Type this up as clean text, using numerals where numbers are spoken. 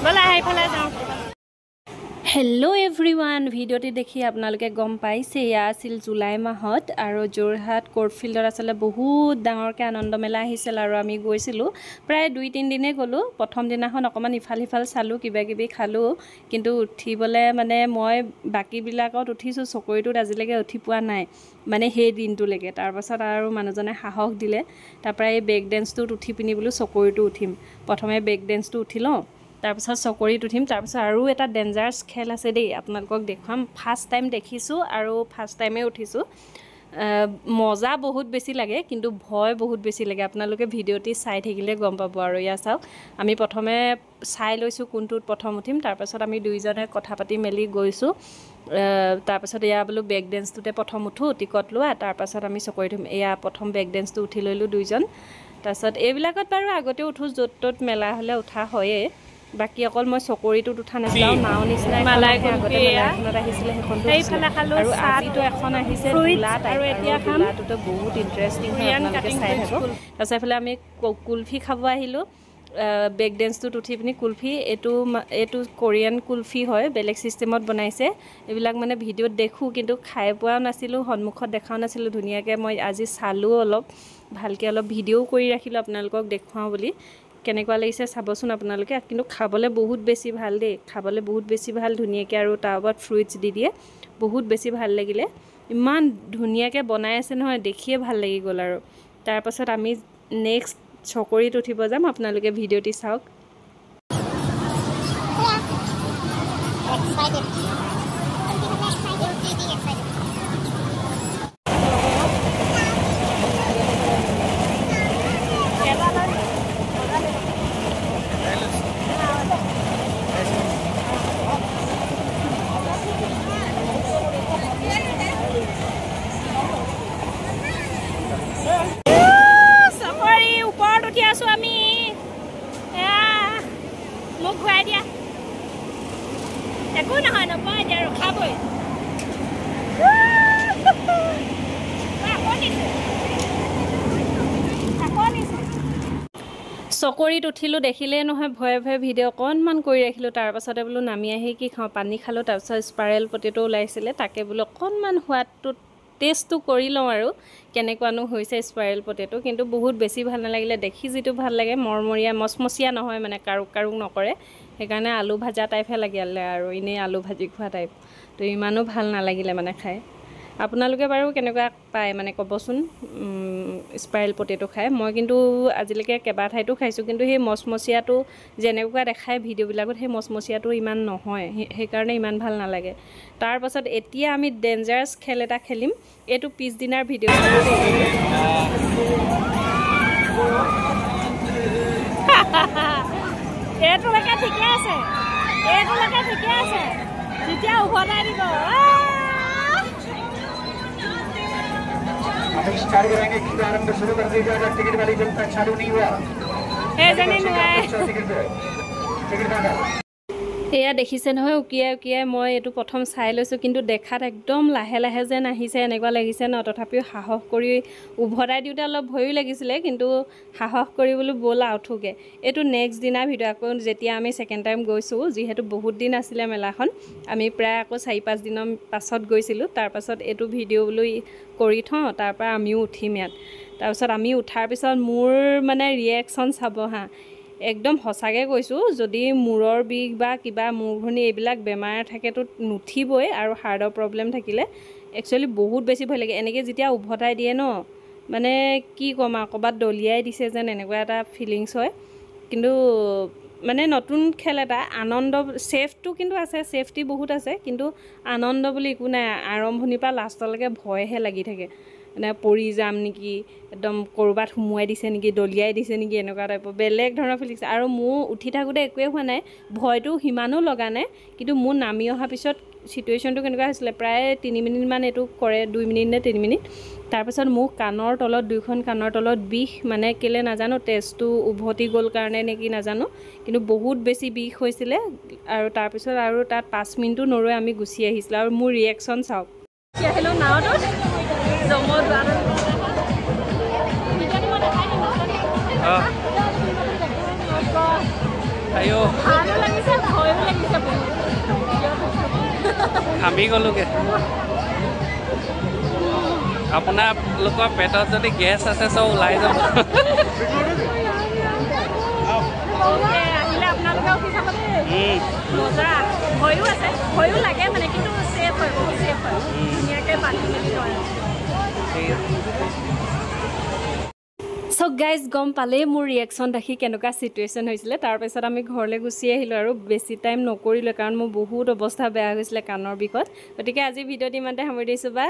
বলা সেইফালে যাওঁ হেল্ল' এভৰিৱান ভিডিঅ'টি দেখি আপোনালোকে গম পাইছে এয়া আছিল জুলাই মাহত আৰু যোৰহাট কোৰ্ট ফিল্ডত আচলতে বহুত ডাঙৰকৈ আনন্দ মেলা আহিছিল আৰু আমি গৈছিলোঁ প্ৰায় 2-3 দিনে গ'লোঁ প্ৰথম দিনাখন অকণমান ইফাল সিফাল চালোঁ কিবা কিবি খালোঁ কিন্তু উঠিবলৈ মানে মই বাকীবিলাকত উঠিছোঁ চকৰিটোত আজিলৈকে উঠি পোৱা নাই মানে সেই দিনটোলৈকে তাৰপাছত আৰু মানুহজনে সাহস দিলে তাৰপৰা এই ব্ৰেক ডেন্সটোত উঠি পিনি বোলো চকৰিটো উঠিম প্ৰথমে ব্ৰেক ডেন্সটো উঠি লওঁ তাৰপিছত চকৰিত উঠিম তাৰপিছত আৰু এটা ডেঞ্জাৰাছ খেল আছে দেই আপোনালোকক দেখুৱাম ফাৰ্ষ্ট টাইম দেখিছোঁ আৰু ফাৰ্ষ্ট টাইমে উঠিছোঁ মজা বহুত বেছি লাগে কিন্তু ভয় বহুত বেছি লাগে আপোনালোকে ভিডিঅ'টি চাই থাকিলে গম পাব আৰু ইয়া চাওক আমি প্ৰথমে চাই লৈছোঁ কোনটোত প্ৰথম উঠিম তাৰপাছত আমি দুইজনে কথা পাতি মেলি গৈছোঁ তাৰপাছত এয়া বোলো ব্ৰেক ডেন্সটোতে প্ৰথম উঠোঁ টিকট লোৱা তাৰপাছত আমি চকৰিত উঠিম এয়া প্ৰথম ব্ৰেক ডেন্সটো উঠি ল'লোঁ দুইজন তাৰপাছত এইবিলাকত বাৰু আগতে উঠোঁ য'ত ত'ত মেলা হ'লে উঠা হয়েই বাকি অকল মই চকৰিটোত উঠা নাছিলোঁ নাও নিচিনা আগতে মেলাখনত আহিছিলে সেইখনটো আৰু আজিতো এখন আহিছে ঝুলা টাইপ আৰু ঝুলাটোতো বহুত ইণ্টাৰেষ্টিং হয় আপোনালোকে চাই থাকক তাৰপিছত এইফালে আমি কুলফি খাব আহিলোঁ ব্ৰেক ডেন্সটোত উঠি পিনি কুলফি এইটো কোৰিয়ান কুলফি হয় বেলেগ চিষ্টেমত বনাইছে এইবিলাক মানে ভিডিঅ'ত দেখোঁ কিন্তু খাই পোৱাও নাছিলোঁ সন্মুখত দেখাও নাছিলোঁ ধুনীয়াকৈ মই আজি চালোঁ অলপ ভালকৈ অলপ ভিডিঅ'ও কৰি ৰাখিলোঁ আপোনালোকক দেখুৱাওঁ বুলি কেনেকুৱা লাগিছে চাবচোন আপোনালোকে কিন্তু খাবলৈ বহুত বেছি ভাল দেই খাবলৈ বহুত বেছি ভাল ধুনীয়াকৈ আৰু তাৰ ওপৰত ফ্ৰুইটছ দি দিয়ে বহুত বেছি ভাল লাগিলে ইমান ধুনীয়াকৈ বনাই আছে নহয় দেখিয়ে ভাল লাগি গ'ল আৰু তাৰপাছত আমি নেক্সট চকৰিত উঠিব যাম আপোনালোকে ভিডিঅ'টি চাওক মোক ঘূৰাই দিয়া একো নহয় নকওঁ এতিয়া ৰখাবই চকৰিত উঠিলোঁ দেখিলেই নহয় ভয়ে ভয়ে ভিডিঅ' অকণমান কৰি ৰাখিলোঁ তাৰপাছতে বোলো নামি আহি কি খাওঁ পানী খালোঁ তাৰপিছত স্পাইৰেল পটেটো ওলাইছিলে তাকে বোলো অকণমান সোৱাদটো টেষ্টটো কৰি লওঁ আৰু কেনেকুৱানো হৈছে স্পাইৰেল পটেটো কিন্তু বহুত বেছি ভাল নালাগিলে দেখি যিটো ভাল লাগে মৰমৰীয়া মচমচীয়া নহয় মানে কাৰুক কাৰুক নকৰে সেইকাৰণে আলু ভাজা টাইপহে লাগিলে আৰু এনেই আলু ভাজি খোৱা টাইপ তো ইমানো ভাল নালাগিলে মানে খাই আপোনালোকে বাৰু কেনেকুৱা পায় মানে ক'বচোন স্পাইৰেল পটেটো খাই মই কিন্তু আজিলৈকে কেইবা ঠাইতো খাইছোঁ কিন্তু সেই মচমচীয়াটো যেনেকুৱা দেখায় ভিডিঅ'বিলাকত সেই মচমচীয়াটো ইমান নহয় সেইকাৰণে ইমান ভাল নালাগে তাৰপাছত এতিয়া আমি ডেঞ্জাৰাছ খেল এটা খেলিম এইটো পিছদিনাৰ ভিডিঅ' এইটোলৈকে ঠিকে আছে তেতিয়া উভতাই দিব अभी स्टार्ट करेंगे प्रारंभ शुरू कर दीजिए अगर टिकट वाली जनता चालू नहीं हुआ এয়া দেখিছে নহয় উকিয়াই উকিয়াই মই এইটো প্ৰথম চাই লৈছোঁ কিন্তু দেখাত একদম লাহে লাহে যেন আহিছে এনেকুৱা লাগিছে ন তথাপিও সাহস কৰি উভতাই দিওঁতে অলপ ভয়ো লাগিছিলে কিন্তু সাহস কৰি বোলো ব'লা উঠোগে এইটো নেক্সট দিনা ভিডিঅ' আকৌ যেতিয়া আমি ছেকেণ্ড টাইম গৈছোঁ যিহেতু বহুত দিন আছিলে মেলাখন আমি প্ৰায় আকৌ 4-5 দিনৰ পাছত গৈছিলোঁ তাৰপাছত এইটো ভিডিঅ' বোলো কৰি থওঁ তাৰপৰা আমিও উঠিম ইয়াত তাৰপিছত আমি উঠাৰ পিছত মোৰ মানে ৰিয়েকশ্যন চাব হা একদম সঁচাকৈ কৈছোঁ যদি মূৰৰ বিষ বা কিবা মূৰ ঘূৰণি এইবিলাক বেমাৰ থাকেতো নুঠিবই আৰু হাৰ্টৰ প্ৰব্লেম থাকিলে একচুৱেলি বহুত বেছি ভয় লাগে এনেকৈ যেতিয়া উভতাই দিয়ে ন মানে কি ক'ম আৰু ক'ৰবাত দলিয়াই দিছে যেন এনেকুৱা এটা ফিলিংছ হয় কিন্তু মানে নতুন খেল এটা আনন্দ ছেফটো কিন্তু আছে ছেফটি বহুত আছে কিন্তু আনন্দ বুলি একো নাই আৰম্ভণিৰ পৰা লাষ্টলৈকে ভয়হে লাগি থাকে মানে পৰি যাম নেকি একদম ক'ৰবাত সোমোৱাই দিছে নেকি দলিয়াই দিছে নেকি এনেকুৱা টাইপৰ বেলেগ ধৰণৰ ফিলিংছ আৰু মোৰ উঠি থাকোঁতে একোৱে হোৱা নাই ভয়টো সিমানো লগা নাই কিন্তু মোৰ নামি অহাৰ পিছত চিটুৱেশ্যনটো কেনেকুৱা হৈছিলে প্ৰায় 3 মিনিটমান এইটো কৰে 2 মিনিট নে 3 মিনিট তাৰপিছত মোক কাণৰ তলত দুইখন কাণৰ তলত বিষ মানে কেলে নাজানো তেজটো উভতি গ'ল কাৰণে নেকি নাজানো কিন্তু বহুত বেছি বিষ হৈছিলে আৰু তাৰপিছত আৰু তাত 5 মিনিটো নৰৈ আমি গুচি আহিছিলোঁ আৰু মোৰ ৰিয়েকশ্যন চাওক আহিলোঁ নাওটোত জমৰ আইও ভালো লাগিছে ভয়ো লাগিছে আমি গ'লোগে আপোনালোকৰ পেটত যদি গেছ আছে চব ওলাই যাব আহিলে আপোনালোকেও কি চাব দেই মজা ভয়ো আছে ভয়ো লাগে মানে কিন্তু ছেফ হয় বহুত ছেফ হয় ধুনীয়াকৈ বান্ধি মেলি লয় চ' গাইজ গম পালেই মোৰ ৰিয়েকশ্যন দেখি কেনেকুৱা চিটুৱেশ্যন হৈছিলে তাৰপিছত আমি ঘৰলৈ গুচি আহিলোঁ আৰু বেছি টাইম নকৰিলোঁ কাৰণ মোৰ বহুত অৱস্থা বেয়া হৈছিলে কাণৰ বিষত গতিকে আজি ভিডিঅ'টো ইমানতে সামৰি দিছোঁ বাই